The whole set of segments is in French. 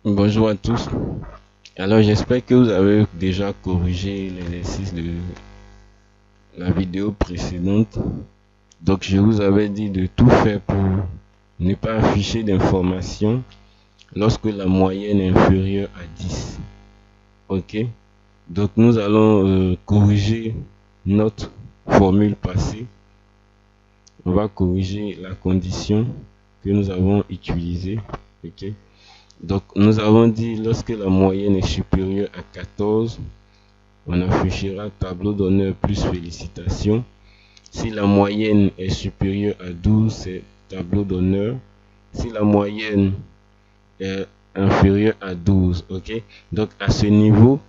Bonjour à tous. Alors j'espère que vous avez déjà corrigé l'exercice de la vidéo précédente. Donc je vous avais dit de tout faire pour ne pas afficher d'informations lorsque la moyenne est inférieure à 10. Ok. Donc nous allons corriger notre formule passée. On va corriger la condition que nous avons utilisée. Ok. Donc nous avons dit lorsque la moyenne est supérieure à 14, on affichera tableau d'honneur plus félicitations. Si la moyenne est supérieure à 12, c'est tableau d'honneur. Si la moyenne est inférieure à 12, ok. Donc à ce niveau,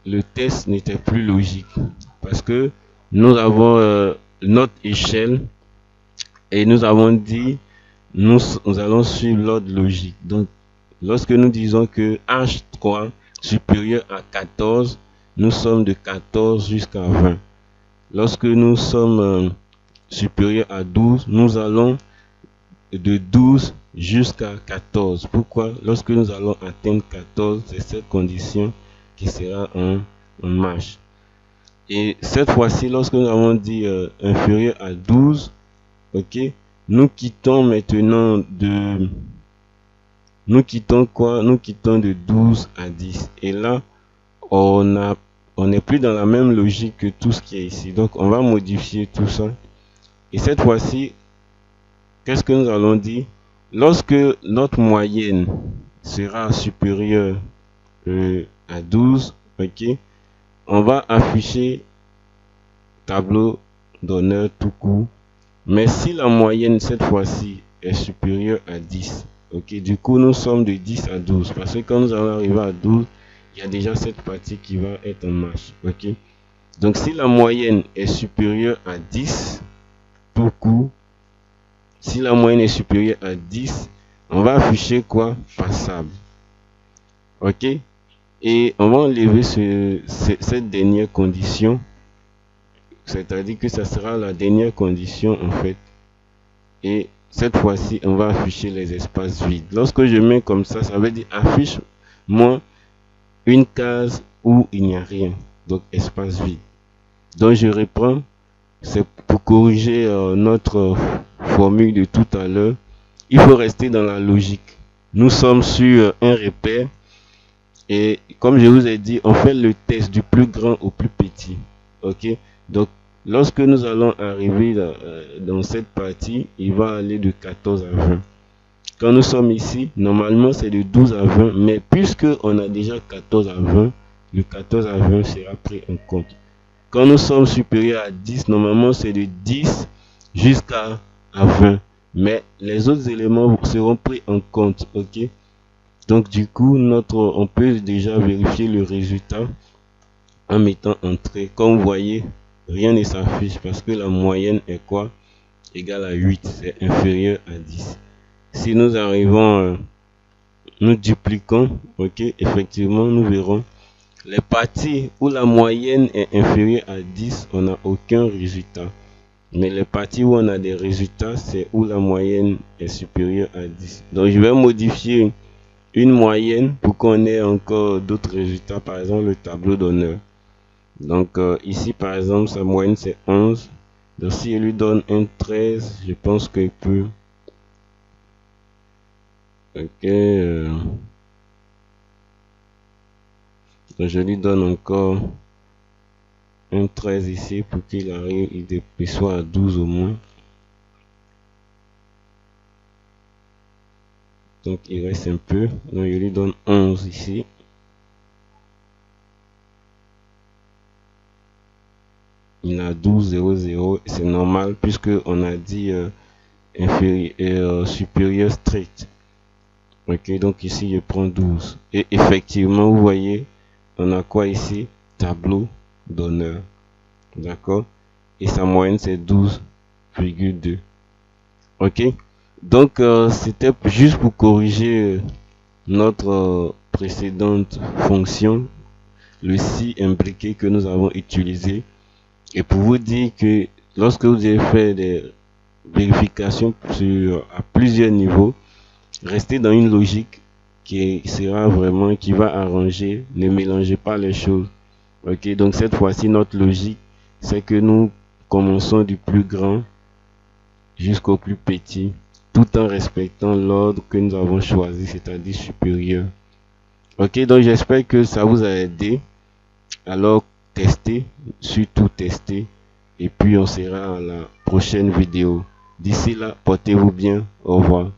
le test n'était plus logique parce que nous avons notre échelle et nous avons dit nous allons suivre l'ordre logique. Donc lorsque nous disons que H3 supérieur à 14, nous sommes de 14 jusqu'à 20. Lorsque nous sommes supérieurs à 12, nous allons de 12 jusqu'à 14. Pourquoi? Lorsque nous allons atteindre 14, c'est cette condition qui sera en marche. Et cette fois-ci, lorsque nous avons dit inférieur à 12, ok, nous quittons maintenant de... Nous quittons quoi? Nous quittons de 12 à 10. Et là, on n'est plus dans la même logique que tout ce qui est ici. Donc, on va modifier tout ça. Et cette fois-ci, qu'est-ce que nous allons dire? Lorsque notre moyenne sera supérieure à 12, ok, on va afficher tableau d'honneur tout court. Mais si la moyenne, cette fois-ci, est supérieure à 10, ok, du coup, nous sommes de 10 à 12. Parce que quand nous allons arriver à 12, il y a déjà cette partie qui va être en marche, ok. Donc, si la moyenne est supérieure à 10, tout court, si la moyenne est supérieure à 10, on va afficher quoi? Passable, ok. Et on va enlever cette dernière condition, c'est-à-dire que ça sera la dernière condition en fait. Et cette fois-ci, on va afficher les espaces vides. Lorsque je mets comme ça veut dire affiche-moi une case où il n'y a rien. Donc, espace vide. Donc, je reprends. C'est pour corriger notre formule de tout à l'heure. Il faut rester dans la logique. Nous sommes sur un repère. Et comme je vous ai dit, on fait le test du plus grand au plus petit. Ok? Donc, lorsque nous allons arriver dans cette partie, il va aller de 14 à 20. Quand nous sommes ici, normalement c'est de 12 à 20, mais puisque on a déjà 14 à 20, le 14 à 20 sera pris en compte. Quand nous sommes supérieurs à 10, normalement c'est de 10 jusqu'à 20, mais les autres éléments seront pris en compte, ok? Donc du coup, on peut déjà vérifier le résultat en mettant entrée. Comme vous voyez, rien ne s'affiche parce que la moyenne est quoi? Égale à 8, c'est inférieur à 10. Si nous arrivons, nous dupliquons, ok, effectivement, nous verrons les parties où la moyenne est inférieure à 10, on n'a aucun résultat. Mais les parties où on a des résultats, c'est où la moyenne est supérieure à 10. Donc, je vais modifier une moyenne pour qu'on ait encore d'autres résultats, par exemple le tableau d'honneur. Donc, ici, par exemple, sa moyenne, c'est 11. Donc, si je lui donne un 13, je pense qu'il peut... Ok. Donc je lui donne encore un 13 ici pour qu'il arrive, il soit à 12 au moins. Donc il reste un peu. Donc je lui donne 11 ici. Il a 12,00. C'est normal puisque on a dit inférieur, supérieur strict. Ok, donc ici je prends 12. Et effectivement, vous voyez, on a quoi ici? Tableau d'honneur. D'accord? Et sa moyenne c'est 12,2. Ok? Donc c'était juste pour corriger notre précédente fonction, le si imbriqué que nous avons utilisé, et pour vous dire que lorsque vous avez fait des vérifications à plusieurs niveaux, restez dans une logique qui sera vraiment, qui va arranger. Ne mélangez pas les choses. Ok, donc cette fois-ci, notre logique, c'est que nous commençons du plus grand jusqu'au plus petit, tout en respectant l'ordre que nous avons choisi, c'est-à-dire supérieur. Ok, donc j'espère que ça vous a aidé. Alors, testez, surtout testez, et puis on sera à la prochaine vidéo. D'ici là, portez-vous bien. Au revoir.